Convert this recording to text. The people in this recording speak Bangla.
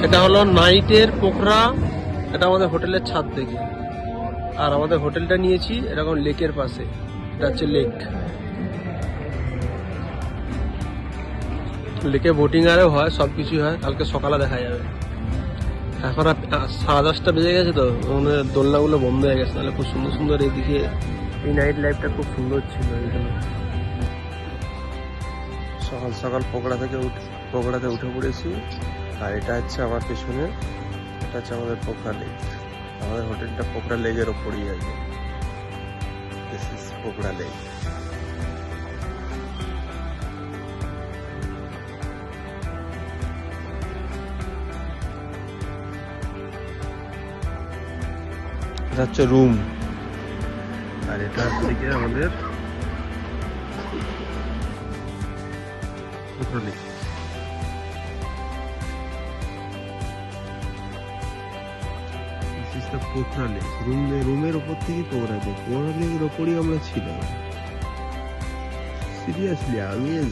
এটা হলো নাইটের পোখরা। এটা আমাদের হোটেলের ছাদ থেকে। আর আমাদের হোটেলটা নিয়েছি এরকম লেকের পাশে। এটা হচ্ছে লেক। লেকে বোটিং আরও হয়, সব কিছুই হয়। কালকে সকালে দেখা যাবে। এখন 10:30 বেজে গেছে তো, মানে দোলনাগুলো বন্ধ হয়ে গেছে। তাহলে খুব সুন্দর সুন্দর এইদিকে এই নাইট লাইফটা খুব সুন্দর ছিল এইখানে। সকাল সকাল পোখরাতে উঠে পড়েছি। আর এটা হচ্ছে আমার পেছনে, এটা হচ্ছে আমাদের পোখরা লেক। আমাদের হোটেলটা পোখরা লেকের ওপরই আছে। This is Pokhara lake. এটা হচ্ছে রুম। আর এটা হচ্ছে কি আমাদের পোখরা লেক। পোখরা লেক রুমের ওপর থেকে পোখরা লেকের ওপরই আমরা ছিলাম। সিরিয়াসলি আমিজ।